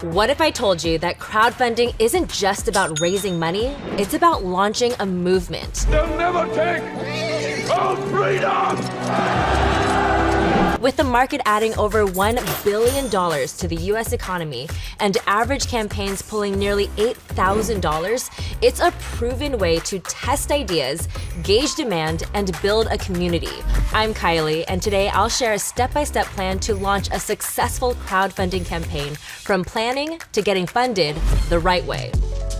What if I told you that crowdfunding isn't just about raising money, it's about launching a movement? They'll never take our freedom! With the market adding over $1 billion to the US economy and average campaigns pulling nearly $8,000, it's a proven way to test ideas, gauge demand, and build a community. I'm Kylie, and today I'll share a step-by-step plan to launch a successful crowdfunding campaign from planning to getting funded the right way.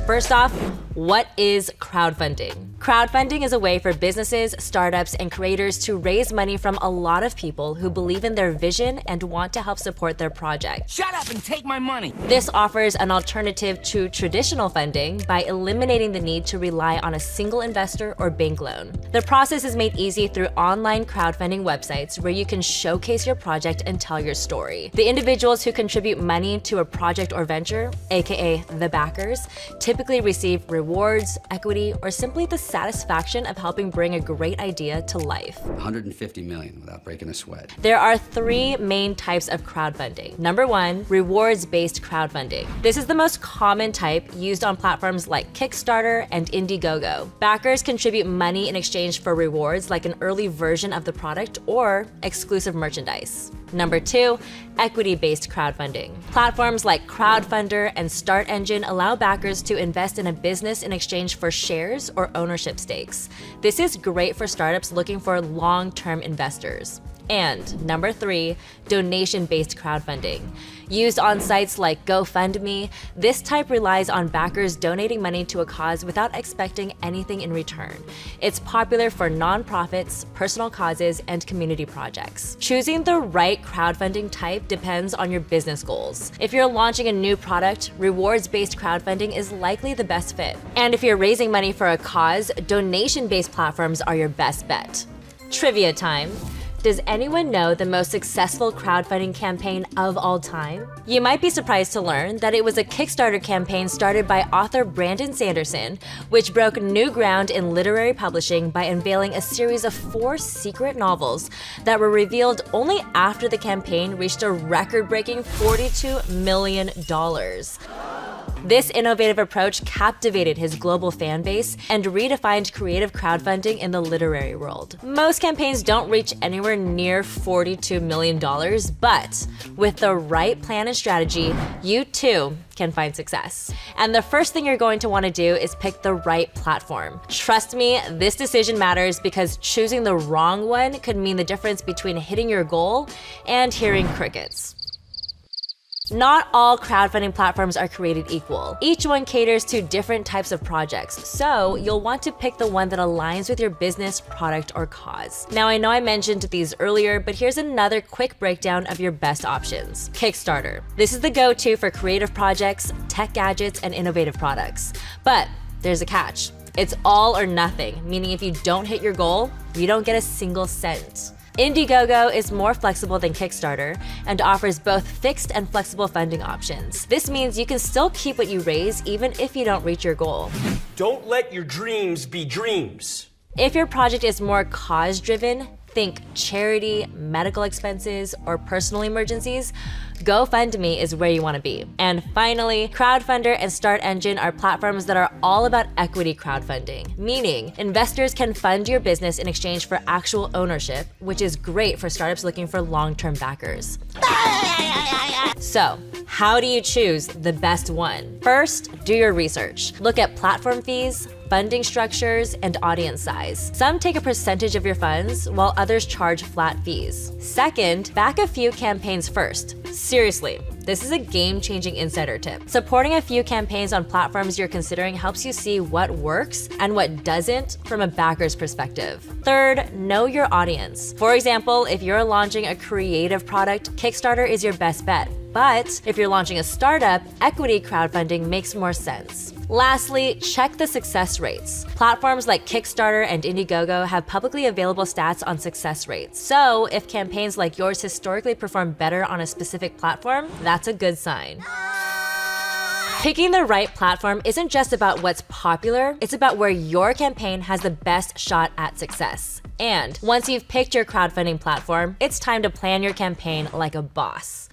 First off, what is crowdfunding? Crowdfunding is a way for businesses, startups, and creators to raise money from a lot of people who believe in their vision and want to help support their project. Shut up and take my money! This offers an alternative to traditional funding by eliminating the need to rely on a single investor or bank loan. The process is made easy through online crowdfunding websites where you can showcase your project and tell your story. The individuals who contribute money to a project or venture, aka the backers, typically receive rewards, equity, or simply the satisfaction of helping bring a great idea to life. 150 million without breaking a sweat. There are three main types of crowdfunding. Number one, rewards-based crowdfunding. This is the most common type used on platforms like Kickstarter and Indiegogo. Backers contribute money in exchange for rewards like an early version of the product or exclusive merchandise. Number two, equity-based crowdfunding. Platforms like Crowdfunder and Start Engine allow backers to invest in a business in exchange for shares or ownership stakes. This is great for startups looking for long-term investors. And number three, donation-based crowdfunding. Used on sites like GoFundMe, this type relies on backers donating money to a cause without expecting anything in return. It's popular for nonprofits, personal causes, and community projects. Choosing the right crowdfunding type depends on your business goals. If you're launching a new product, rewards-based crowdfunding is likely the best fit. And if you're raising money for a cause, donation-based platforms are your best bet. Trivia time. Does anyone know the most successful crowdfunding campaign of all time? You might be surprised to learn that it was a Kickstarter campaign started by author Brandon Sanderson, which broke new ground in literary publishing by unveiling a series of 4 secret novels that were revealed only after the campaign reached a record-breaking $42 million. This innovative approach captivated his global fan base and redefined creative crowdfunding in the literary world. Most campaigns don't reach anywhere near $42 million, but with the right plan and strategy, you too can find success. And the first thing you're going to want to do is pick the right platform. Trust me, this decision matters because choosing the wrong one could mean the difference between hitting your goal and hearing crickets. Not all crowdfunding platforms are created equal. Each one caters to different types of projects, so you'll want to pick the one that aligns with your business, product, or cause. Now, I know I mentioned these earlier, but here's another quick breakdown of your best options. Kickstarter. This is the go-to for creative projects, tech gadgets, and innovative products. But there's a catch. It's all or nothing, meaning if you don't hit your goal, you don't get a single cent. Indiegogo is more flexible than Kickstarter and offers both fixed and flexible funding options. This means you can still keep what you raise even if you don't reach your goal. Don't let your dreams be dreams. If your project is more cause-driven, think charity, medical expenses, or personal emergencies, GoFundMe is where you want to be. And finally, Crowdfunder and Start Engine are platforms that are all about equity crowdfunding, meaning investors can fund your business in exchange for actual ownership, which is great for startups looking for long-term backers. So, how do you choose the best one? First, do your research. Look at platform fees, funding structures, and audience size. Some take a percentage of your funds, while others charge flat fees. Second, back a few campaigns first. Seriously, this is a game-changing insider tip. Supporting a few campaigns on platforms you're considering helps you see what works and what doesn't from a backer's perspective. Third, know your audience. For example, if you're launching a creative product, Kickstarter is your best bet. But if you're launching a startup, equity crowdfunding makes more sense. Lastly, check the success rates. Platforms like Kickstarter and Indiegogo have publicly available stats on success rates. So if campaigns like yours historically perform better on a specific platform, that's a good sign. Picking the right platform isn't just about what's popular, it's about where your campaign has the best shot at success. And once you've picked your crowdfunding platform, it's time to plan your campaign like a boss.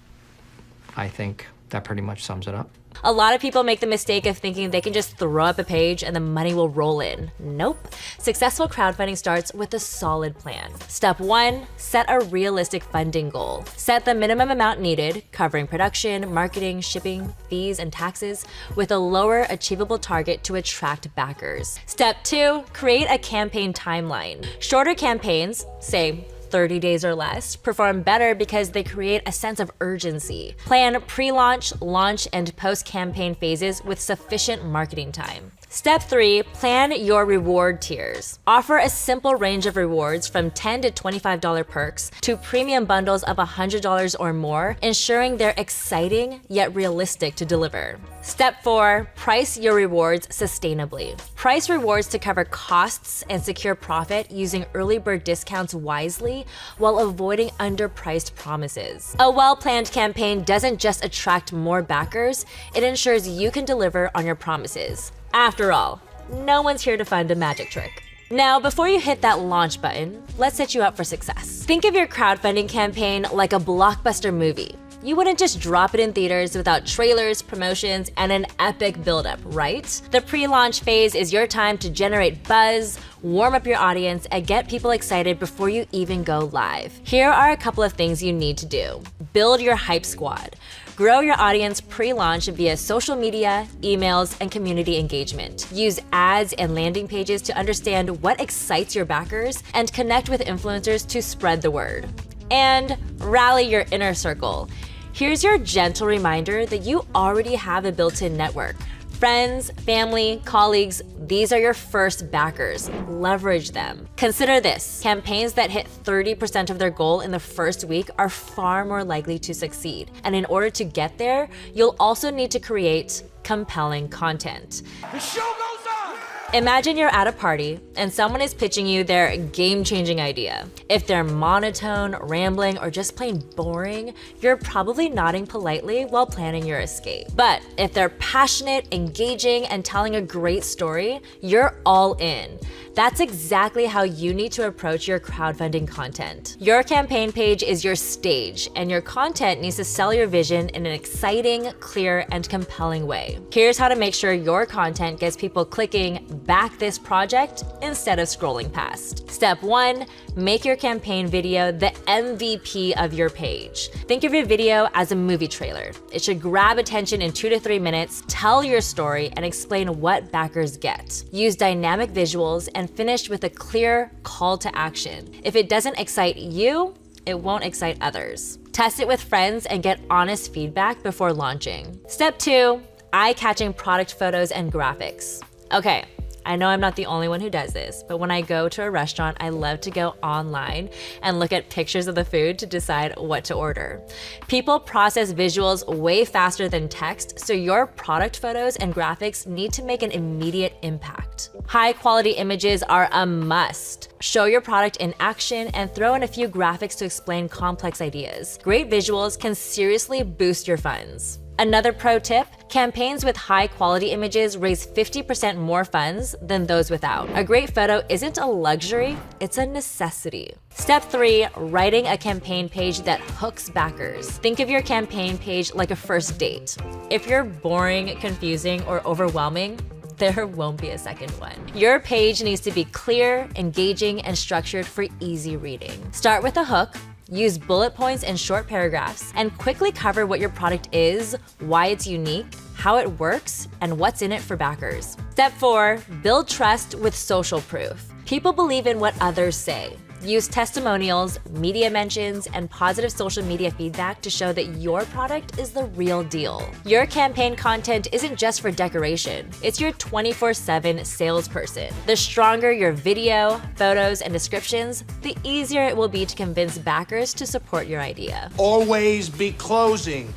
I think that pretty much sums it up. A lot of people make the mistake of thinking they can just throw up a page and the money will roll in. Nope. Successful crowdfunding starts with a solid plan. Step 1, set a realistic funding goal. Set the minimum amount needed, covering production, marketing, shipping, fees, and taxes, with a lower achievable target to attract backers. Step 2, create a campaign timeline. Shorter campaigns, say 30 days or less, perform better because they create a sense of urgency. Plan pre-launch, launch, and post-campaign phases with sufficient marketing time. Step 3, plan your reward tiers. Offer a simple range of rewards from $10 to $25 perks to premium bundles of $100 or more, ensuring they're exciting yet realistic to deliver. Step 4, price your rewards sustainably. Price rewards to cover costs and secure profit using early bird discounts wisely while avoiding underpriced promises. A well-planned campaign doesn't just attract more backers, it ensures you can deliver on your promises. After all, no one's here to fund a magic trick. Now, before you hit that launch button, let's set you up for success. Think of your crowdfunding campaign like a blockbuster movie. You wouldn't just drop it in theaters without trailers, promotions, and an epic buildup, right? The pre-launch phase is your time to generate buzz, warm up your audience, and get people excited before you even go live. Here are a couple of things you need to do. Build your hype squad. Grow your audience pre-launch via social media, emails, and community engagement. Use ads and landing pages to understand what excites your backers and connect with influencers to spread the word. And rally your inner circle. Here's your gentle reminder that you already have a built-in network. Friends, family, colleagues, these are your first backers. Leverage them. Consider this, campaigns that hit 30% of their goal in the first week are far more likely to succeed. And in order to get there, you'll also need to create compelling content. The show goes on! Imagine you're at a party and someone is pitching you their game-changing idea. If they're monotone, rambling, or just plain boring, you're probably nodding politely while planning your escape. But if they're passionate, engaging, and telling a great story, you're all in. That's exactly how you need to approach your crowdfunding content. Your campaign page is your stage, and your content needs to sell your vision in an exciting, clear, and compelling way. Here's how to make sure your content gets people clicking back this project instead of scrolling past. Step 1, make your campaign video the MVP of your page. Think of your video as a movie trailer. It should grab attention in 2 to 3 minutes, tell your story, and explain what backers get. Use dynamic visuals and finish with a clear call to action. If it doesn't excite you, it won't excite others. Test it with friends and get honest feedback before launching. Step 2, eye-catching product photos and graphics. Okay, I know I'm not the only one who does this, but when I go to a restaurant, I love to go online and look at pictures of the food to decide what to order. People process visuals way faster than text, so your product photos and graphics need to make an immediate impact. High-quality images are a must. Show your product in action and throw in a few graphics to explain complex ideas. Great visuals can seriously boost your funds. Another pro tip, campaigns with high quality images raise 50% more funds than those without. A great photo isn't a luxury, it's a necessity. Step 3, writing a campaign page that hooks backers. Think of your campaign page like a first date. If you're boring, confusing, or overwhelming, there won't be a second one. Your page needs to be clear, engaging, and structured for easy reading. Start with a hook. Use bullet points and short paragraphs, and quickly cover what your product is, why it's unique, how it works, and what's in it for backers. Step 4, build trust with social proof. People believe in what others say. Use testimonials, media mentions, and positive social media feedback to show that your product is the real deal. Your campaign content isn't just for decoration, it's your 24/7 salesperson. The stronger your video, photos, and descriptions, the easier it will be to convince backers to support your idea. Always be closing.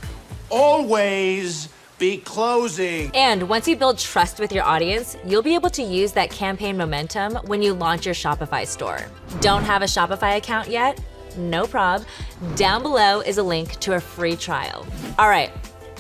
Always be closing. And once you build trust with your audience, you'll be able to use that campaign momentum when you launch your Shopify store. Don't have a Shopify account yet? No prob. Down below is a link to a free trial. All right,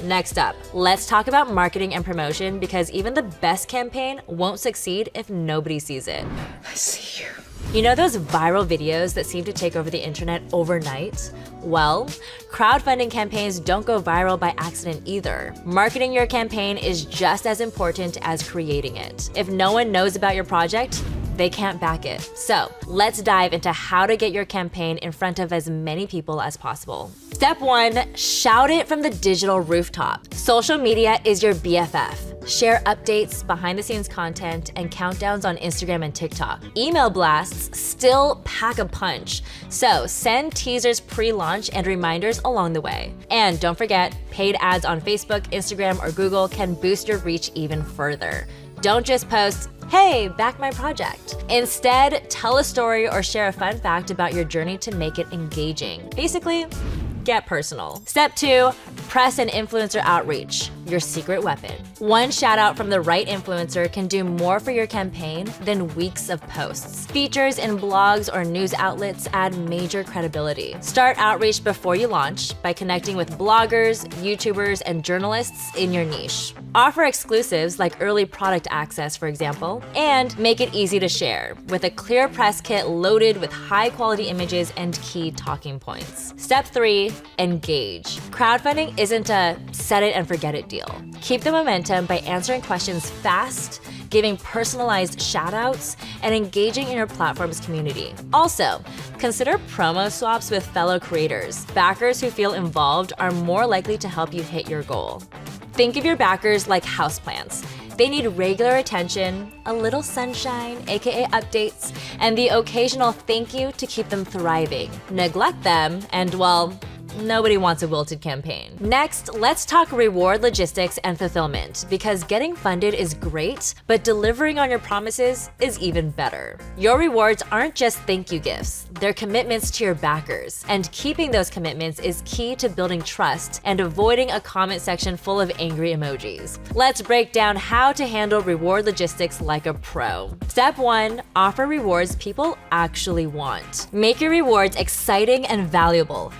next up, let's talk about marketing and promotion, because even the best campaign won't succeed if nobody sees it. I see you. You know those viral videos that seem to take over the internet overnight? Well, crowdfunding campaigns don't go viral by accident either. Marketing your campaign is just as important as creating it. If no one knows about your project, they can't back it. So let's dive into how to get your campaign in front of as many people as possible. Step 1, shout it from the digital rooftop. Social media is your BFF. Share updates, behind the scenes content, and countdowns on Instagram and TikTok. Email blasts still pack a punch. So send teasers pre-launch and reminders along the way. And don't forget, paid ads on Facebook, Instagram, or Google can boost your reach even further. Don't just post, "Hey, back my project." Instead, tell a story or share a fun fact about your journey to make it engaging. Basically, get personal. Step 2, press and influencer outreach, your secret weapon. One shout out from the right influencer can do more for your campaign than weeks of posts. Features in blogs or news outlets add major credibility. Start outreach before you launch by connecting with bloggers, YouTubers, and journalists in your niche. Offer exclusives like early product access, for example, and make it easy to share with a clear press kit loaded with high-quality images and key talking points. Step 3, engage. Crowdfunding isn't a set it and forget it deal. Keep the momentum by answering questions fast, giving personalized shoutouts, and engaging in your platform's community. Also, consider promo swaps with fellow creators. Backers who feel involved are more likely to help you hit your goal. Think of your backers like houseplants. They need regular attention, a little sunshine, aka updates, and the occasional thank you to keep them thriving. Neglect them, and well, nobody wants a wilted campaign. Next, let's talk reward logistics and fulfillment, because getting funded is great, but delivering on your promises is even better. Your rewards aren't just thank you gifts, they're commitments to your backers, and keeping those commitments is key to building trust and avoiding a comment section full of angry emojis. Let's break down how to handle reward logistics like a pro. Step 1, offer rewards people actually want. Make your rewards exciting and valuable.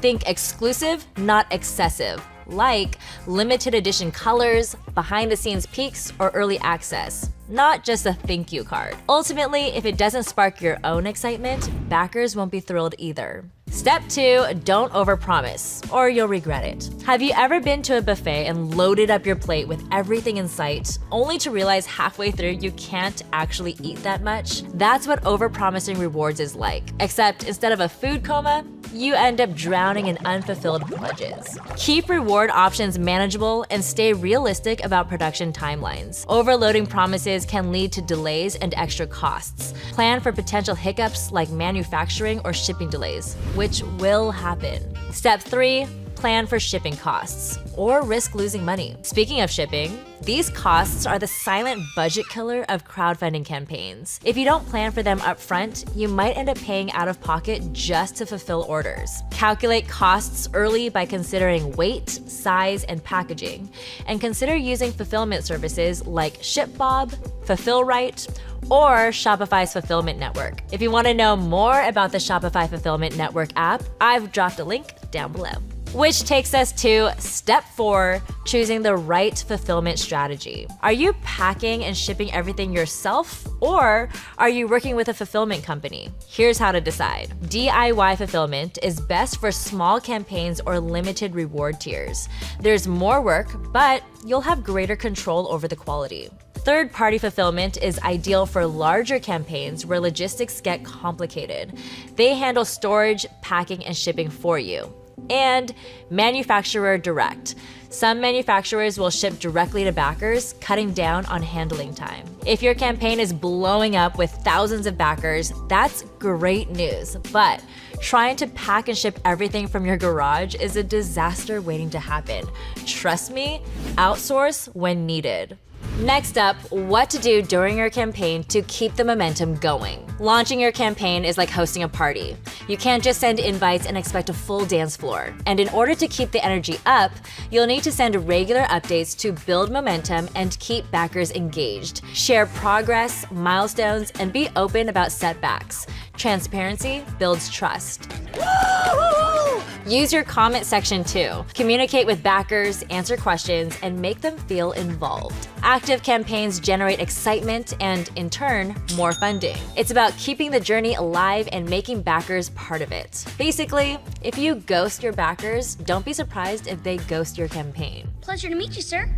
Think exclusive, not excessive, like limited edition colors, behind the scenes peeks, or early access, not just a thank you card. Ultimately, if it doesn't spark your own excitement, backers won't be thrilled either. Step 2, don't overpromise, or you'll regret it. Have you ever been to a buffet and loaded up your plate with everything in sight, only to realize halfway through you can't actually eat that much? That's what overpromising rewards is like, except instead of a food coma, you end up drowning in unfulfilled pledges. Keep reward options manageable and stay realistic about production timelines. Overloading promises can lead to delays and extra costs. Plan for potential hiccups like manufacturing or shipping delays, which will happen. Step 3, plan for shipping costs or risk losing money. Speaking of shipping, these costs are the silent budget killer of crowdfunding campaigns. If you don't plan for them up front, you might end up paying out of pocket just to fulfill orders. Calculate costs early by considering weight, size, and packaging, and consider using fulfillment services like ShipBob, Fulfillrite, or Shopify's Fulfillment Network. If you want to know more about the Shopify Fulfillment Network app, I've dropped a link down below. Which takes us to step 4, choosing the right fulfillment strategy. Are you packing and shipping everything yourself, or are you working with a fulfillment company? Here's how to decide. DIY fulfillment is best for small campaigns or limited reward tiers. There's more work, but you'll have greater control over the quality. Third-party fulfillment is ideal for larger campaigns where logistics get complicated. They handle storage, packing, and shipping for you. And manufacturer direct. Some manufacturers will ship directly to backers, cutting down on handling time. If your campaign is blowing up with thousands of backers, that's great news, but trying to pack and ship everything from your garage is a disaster waiting to happen. Trust me, outsource when needed. Next up, what to do during your campaign to keep the momentum going. Launching your campaign is like hosting a party. You can't just send invites and expect a full dance floor. And in order to keep the energy up, you'll need to send regular updates to build momentum and keep backers engaged. Share progress, milestones, and be open about setbacks. Transparency builds trust. Woo! Use your comment section too. Communicate with backers, answer questions, and make them feel involved. Active campaigns generate excitement and, in turn, more funding. It's about keeping the journey alive and making backers part of it. Basically, if you ghost your backers, don't be surprised if they ghost your campaign. Pleasure to meet you, sir.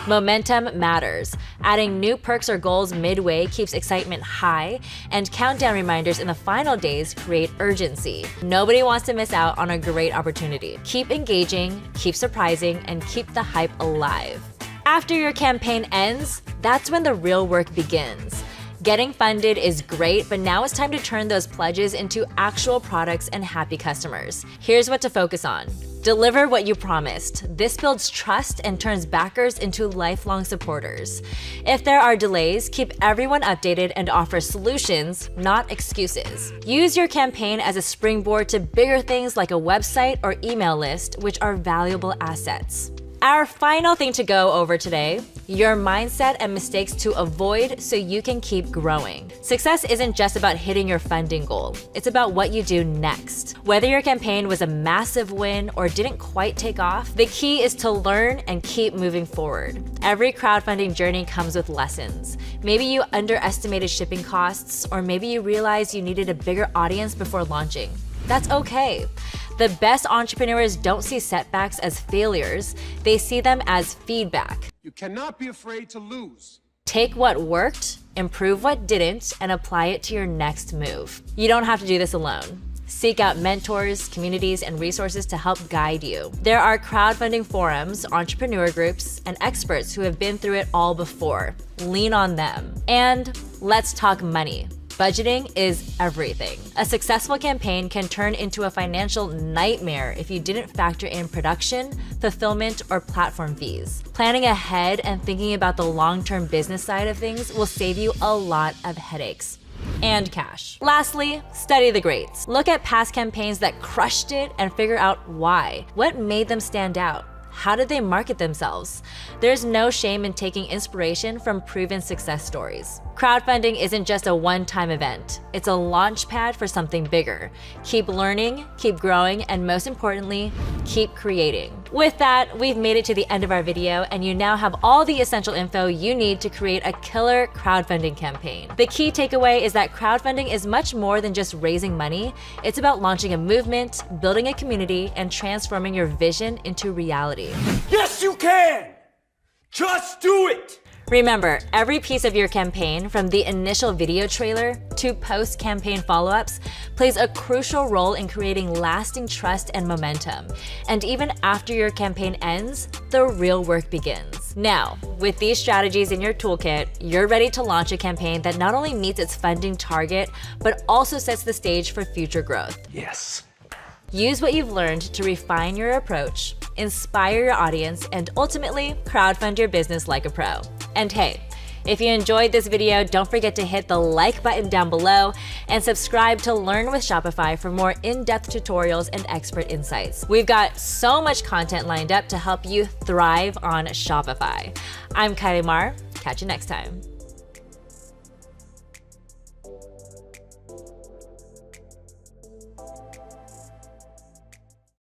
Momentum matters. Adding new perks or goals midway keeps excitement high, and countdown reminders in the final days create urgency. Nobody wants to miss out on a great opportunity. Keep engaging, keep surprising, and keep the hype alive. After your campaign ends, that's when the real work begins. Getting funded is great, but now it's time to turn those pledges into actual products and happy customers. Here's what to focus on. Deliver what you promised. This builds trust and turns backers into lifelong supporters. If there are delays, keep everyone updated and offer solutions, not excuses. Use your campaign as a springboard to bigger things like a website or email list, which are valuable assets. Our final thing to go over today, your mindset and mistakes to avoid so you can keep growing. Success isn't just about hitting your funding goal. It's about what you do next. Whether your campaign was a massive win or didn't quite take off, the key is to learn and keep moving forward. Every crowdfunding journey comes with lessons. Maybe you underestimated shipping costs, or maybe you realized you needed a bigger audience before launching. That's okay. The best entrepreneurs don't see setbacks as failures, they see them as feedback. You cannot be afraid to lose. Take what worked, improve what didn't, and apply it to your next move. You don't have to do this alone. Seek out mentors, communities, and resources to help guide you. There are crowdfunding forums, entrepreneur groups, and experts who have been through it all before. Lean on them. And let's talk money. Budgeting is everything. A successful campaign can turn into a financial nightmare if you didn't factor in production, fulfillment, or platform fees. Planning ahead and thinking about the long-term business side of things will save you a lot of headaches and cash. Lastly, study the greats. Look at past campaigns that crushed it and figure out why. What made them stand out? How did they market themselves? There's no shame in taking inspiration from proven success stories. Crowdfunding isn't just a one-time event. It's a launch pad for something bigger. Keep learning, keep growing, and most importantly, keep creating. With that, we've made it to the end of our video, and you now have all the essential info you need to create a killer crowdfunding campaign. The key takeaway is that crowdfunding is much more than just raising money. It's about launching a movement, building a community, and transforming your vision into reality. Yes, you can! Just do it! Remember, every piece of your campaign, from the initial video trailer to post-campaign follow-ups, plays a crucial role in creating lasting trust and momentum. And even after your campaign ends, the real work begins. Now, with these strategies in your toolkit, you're ready to launch a campaign that not only meets its funding target, but also sets the stage for future growth. Yes. Use what you've learned to refine your approach, inspire your audience, and ultimately crowdfund your business like a pro. And hey, if you enjoyed this video, don't forget to hit the like button down below and subscribe to Learn with Shopify for more in-depth tutorials and expert insights. We've got so much content lined up to help you thrive on Shopify. I'm Kylie Mar. Catch you next time.